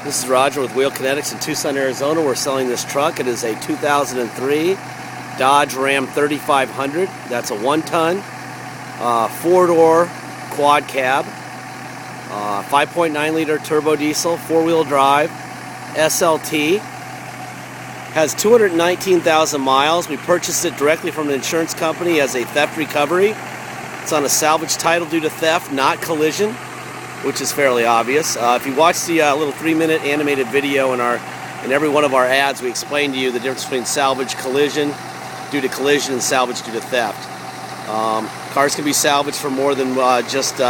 This is Roger with Wheel Kinetics in Tucson, Arizona. We're selling this truck. It is a 2003 Dodge Ram 3500. That's a 1-ton, 4-door quad cab, 5.9 liter turbo diesel, 4-wheel drive, SLT. Has 219,000 miles. We purchased it directly from an insurance company as a theft recovery. It's on a salvage title due to theft, not collision, which is fairly obvious. If you watch the little 3-minute animated video in every one of our ads, we explain to you the difference between salvage collision due to collision and salvage due to theft. Cars can be salvaged for more than just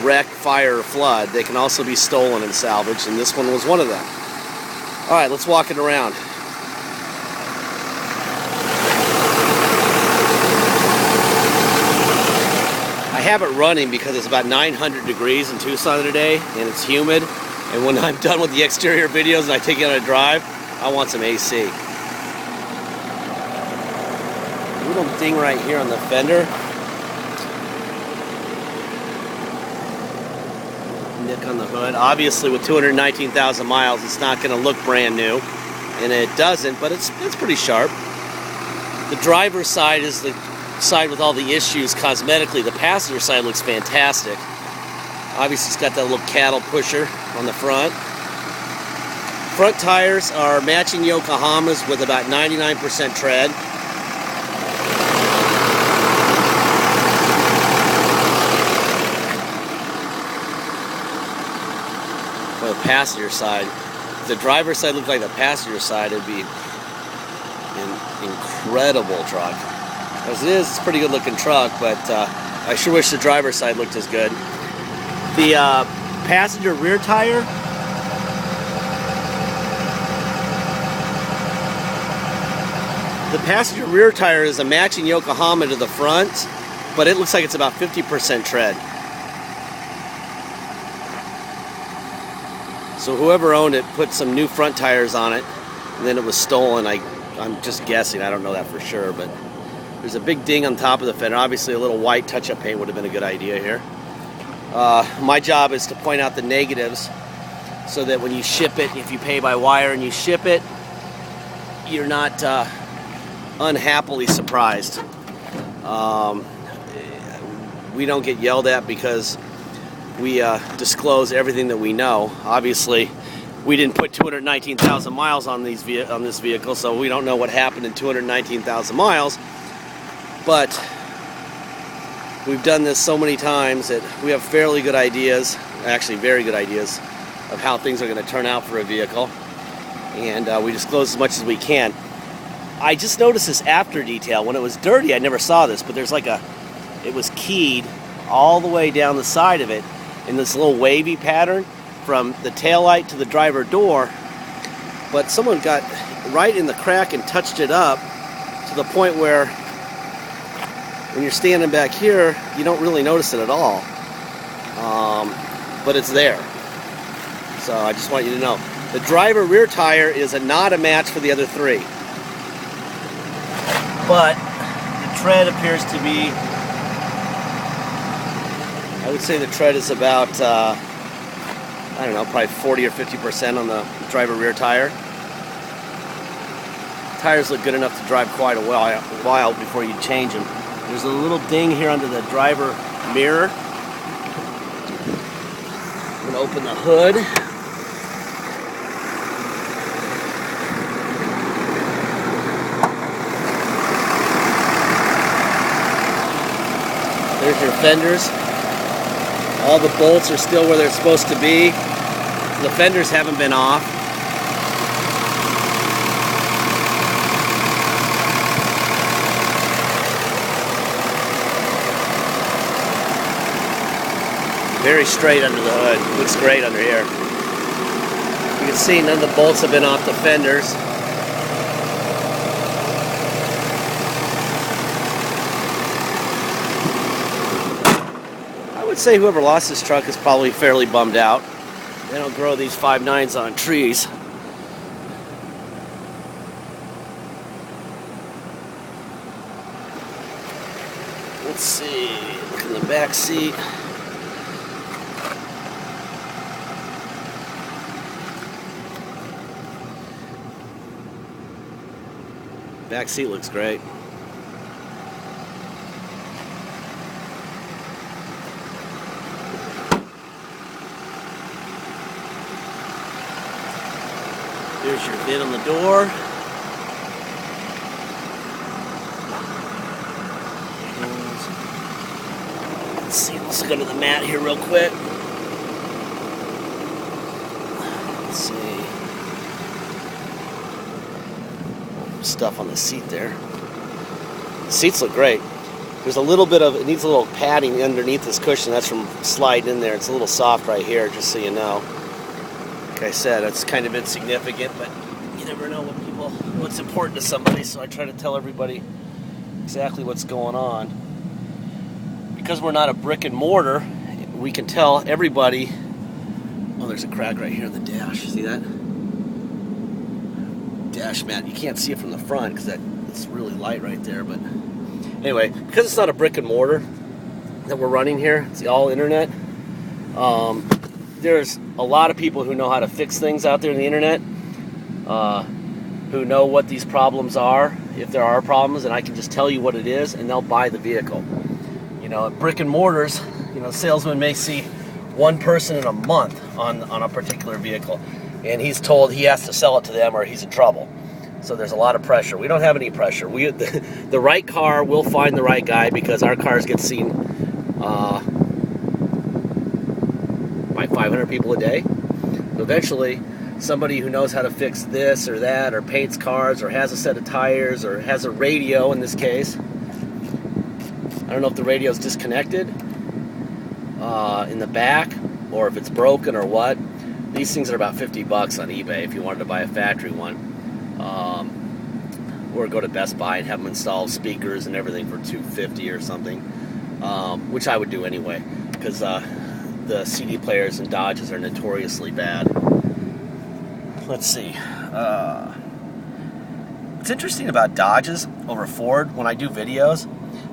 wreck, fire, or flood. They can also be stolen and salvaged, and this one was one of them. All right, let's walk it around. I have it running because it's about 900 degrees in Tucson today and it's humid, and when I'm done with the exterior videos and I take it on a drive, I want some AC. Little ding right here on the fender. Nick on the hood. Obviously with 219,000 miles it's not going to look brand new, and it doesn't, but it's pretty sharp. The driver's side is the side with all the issues cosmetically. The passenger side looks fantastic. Obviously it's got that little cattle pusher on the front. Front tires are matching Yokohamas with about 99% tread. For the passenger side, if the driver's side looked like the passenger side, it'd be an incredible truck. As it is, it's a pretty good looking truck, but I sure wish the driver's side looked as good. The passenger rear tire, is a matching Yokohama to the front, but it looks like it's about 50% tread. So whoever owned it put some new front tires on it, and then it was stolen. I'm just guessing, I don't know that for sure, but there's a big ding on top of the fender. Obviously a little white touch-up paint would have been a good idea here. My job is to point out the negatives so that when you ship it, if you pay by wire and you ship it, you're not unhappily surprised. We don't get yelled at because we disclose everything that we know. Obviously, we didn't put 219,000 miles on this vehicle, so we don't know what happened in 219,000 miles. But we've done this so many times that we have fairly good ideas, actually very good ideas, of how things are going to turn out for a vehicle. And we disclose as much as we can. I just noticed this after detail. When it was dirty, I never saw this, but there's like it was keyed all the way down the side of it in this little wavy pattern from the taillight to the driver door. But someone got right in the crack and touched it up to the point where when you're standing back here, you don't really notice it at all. But it's there. So I just want you to know. The driver rear tire is not a match for the other three. But the tread appears to be, I would say the tread is about, I don't know, probably 40 or 50% on the driver rear tire. Tires look good enough to drive quite a while before you change them. There's a little ding here under the driver mirror. I'm going to open the hood. There's your fenders. All the bolts are still where they're supposed to be. The fenders haven't been off. Very straight under the hood. Looks great under here. You can see none of the bolts have been off the fenders. I would say whoever lost this truck is probably fairly bummed out. They don't grow these 5.9s on trees. Let's see, look in the back seat. Back seat looks great. There's your vid on the door. Let's see, let's go to the mat here real quick. Let's see. Stuff on the seat there. The seats look great. There's a little bit of, it needs a little padding underneath this cushion. That's from sliding in there. It's a little soft right here, just so you know. Like I said, it's kind of insignificant, but you never know what's important to somebody, so I try to tell everybody exactly what's going on. Because we're not a brick and mortar, we can tell everybody. Oh, there's a crack right here in the dash. See that? Dash mat. You can't see it from the front because it's really light right there, but anyway, because it's not a brick and mortar that we're running here, it's all internet. There's a lot of people who know how to fix things out there in the internet, who know what these problems are, if there are problems, and I can just tell you what it is, and they'll buy the vehicle. You know, at brick and mortars, you know, salesman may see one person in a month on a particular vehicle, and he's told he has to sell it to them or he's in trouble. So there's a lot of pressure. We don't have any pressure. The right car will find the right guy because our cars get seen by 500 people a day. Eventually, somebody who knows how to fix this or that, or paints cars, or has a set of tires, or has a radio in this case. I don't know if the radio is disconnected in the back, or if it's broken or what. These things are about 50 bucks on eBay if you wanted to buy a factory one. Or go to Best Buy and have them install speakers and everything for $250 or something, which I would do anyway, because the CD players and Dodges are notoriously bad. Let's see. What's interesting about Dodges over Ford, when I do videos,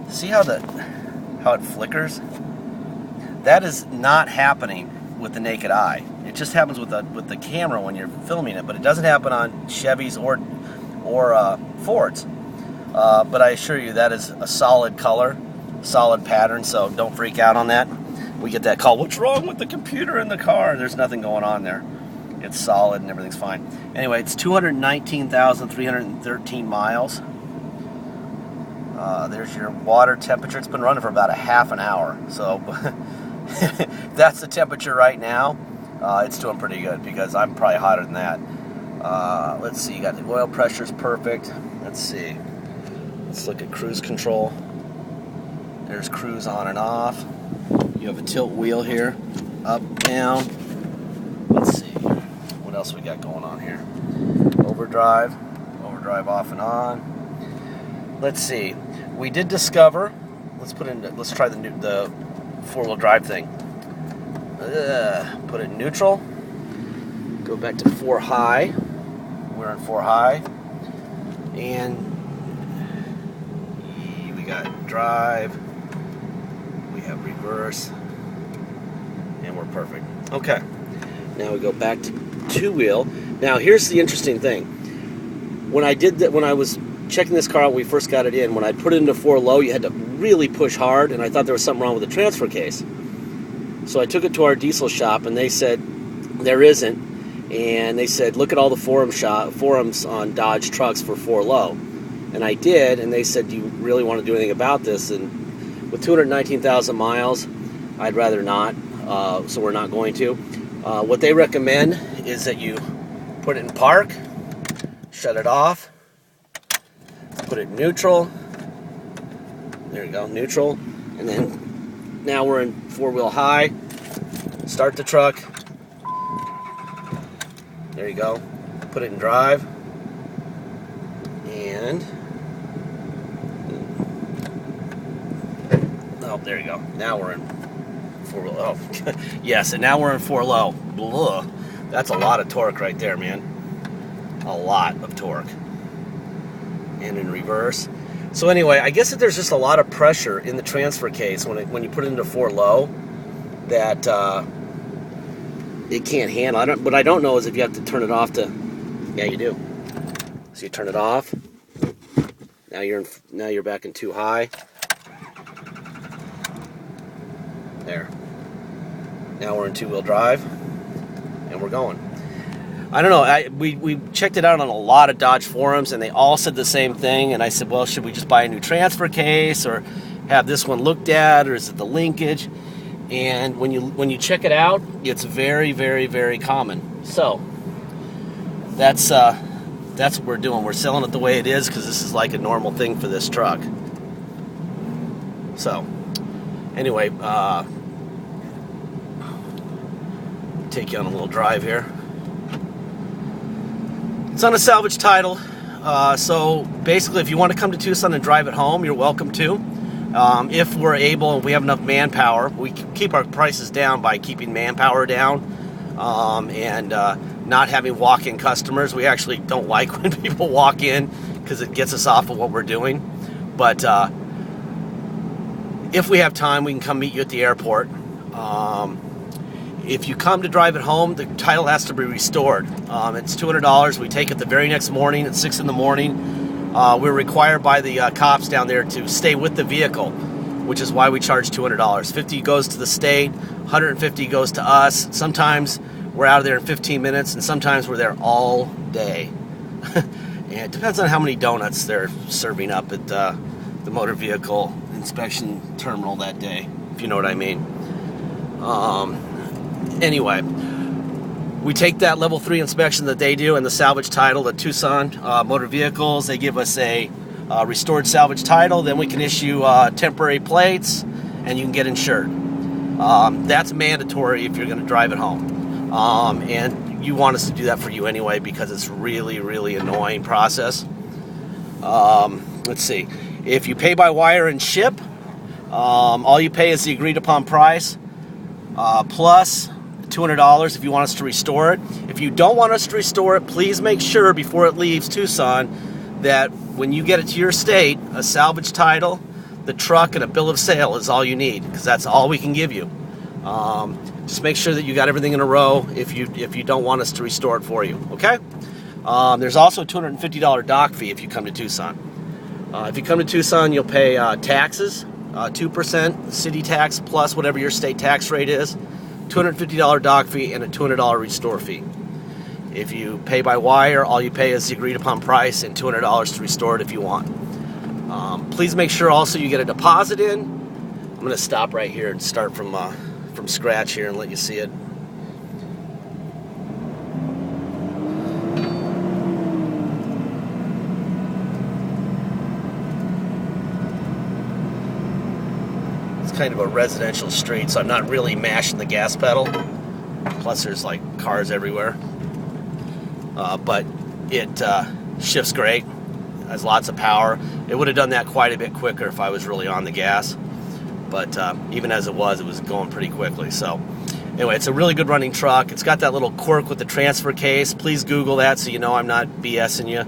see how it flickers? That is not happening with the naked eye. It just happens with the camera when you're filming it, but it doesn't happen on Chevys or Fords. But I assure you that is a solid color, solid pattern, so don't freak out on that. We get that call, what's wrong with the computer in the car? There's nothing going on there. It's solid and everything's fine. Anyway, it's 219,313 miles. There's your water temperature. It's been running for about a half an hour. So that's the temperature right now. It's doing pretty good because I'm probably hotter than that. Let's see, you got the oil pressure is perfect. Let's see. Let's look at cruise control. There's cruise on and off. You have a tilt wheel here, up, down. Let's see, what else we got going on here? Overdrive off and on. Let's see, we did discover. Let's try the four-wheel drive thing. Put it in neutral. Go back to 4 high. We're in 4 high, and we got drive. We have reverse, and we're perfect. Okay, now we go back to 2-wheel. Now here's the interesting thing. When I did that, when I was checking this car out when we first got it in, when I put it into 4 low, you had to really push hard, and I thought there was something wrong with the transfer case. So I took it to our diesel shop, and they said there isn't. And they said, look at all the forums on Dodge trucks for 4 low. And I did, and they said, do you really want to do anything about this? And with 219,000 miles, I'd rather not, so we're not going to. What they recommend is that you put it in park, shut it off, put it in neutral. There you go, neutral. And then now we're in 4-wheel high. Start the truck. There you go. Put it in drive. And oh, there you go. Now we're in 4-wheel. Oh, yes, and now we're in 4 low. Blah. That's a lot of torque right there, man. A lot of torque. And in reverse. So anyway, I guess that there's just a lot of pressure in the transfer case when you put it into 4 low that it can't handle. What I don't know is if you have to turn it off to. Yeah, you do. So you turn it off. Now you're back in too high. There. Now we're in two-wheel drive, and we're going. I don't know. We checked it out on a lot of Dodge forums, and they all said the same thing. And I said, well, should we just buy a new transfer case, or have this one looked at, or is it the linkage? And when you check it out, it's very, very, very common. So that's what we're doing. We're selling it the way it is because this is like a normal thing for this truck. So anyway, take you on a little drive here. It's on a salvage title. So basically, if you want to come to Tucson and drive it home, you're welcome to. If we're able and we have enough manpower, we keep our prices down by keeping manpower down and not having walk-in customers. We actually don't like when people walk in because it gets us off of what we're doing. But if we have time, we can come meet you at the airport. If you come to drive it home, the title has to be restored. It's $200. We take it the very next morning at 6 in the morning. We're required by the cops down there to stay with the vehicle, which is why we charge $200. $50 goes to the state, $150 goes to us. Sometimes we're out of there in 15 minutes, and sometimes we're there all day. And it depends on how many donuts they're serving up at the motor vehicle inspection terminal that day, if you know what I mean. Anyway, we take that level 3 inspection that they do and the salvage title, the Tucson Motor Vehicles. They give us a restored salvage title. Then we can issue temporary plates, and you can get insured. That's mandatory if you're going to drive it home. And you want us to do that for you anyway because it's really, really annoying process. Let's see. If you pay by wire and ship, all you pay is the agreed upon price plus $200 if you want us to restore it. If you don't want us to restore it, please make sure before it leaves Tucson that when you get it to your state, a salvage title, the truck, and a bill of sale is all you need, because that's all we can give you. Just make sure that you got everything in a row if you don't want us to restore it for you, okay? There's also a $250 dock fee if you come to Tucson. If you come to Tucson, you'll pay taxes, 2% city tax plus whatever your state tax rate is, $250 dock fee, and a $200 restore fee. If you pay by wire, all you pay is the agreed upon price and $200 to restore it if you want. Please make sure also you get a deposit in. I'm going to stop right here and start from scratch here and let you see it. Kind of a residential street, so I'm not really mashing the gas pedal. Plus there's like cars everywhere. But it shifts great, has lots of power. It would have done that quite a bit quicker if I was really on the gas. But even as it was going pretty quickly. So anyway, it's a really good running truck. It's got that little quirk with the transfer case. Please Google that so you know I'm not BSing you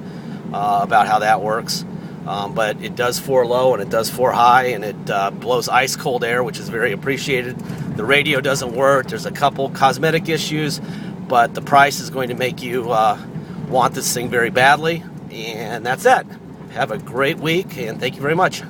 about how that works. But it does 4 low and it does 4 high, and it blows ice cold air, which is very appreciated. The radio doesn't work. There's a couple cosmetic issues, but the price is going to make you want this thing very badly. And that's that. Have a great week, and thank you very much.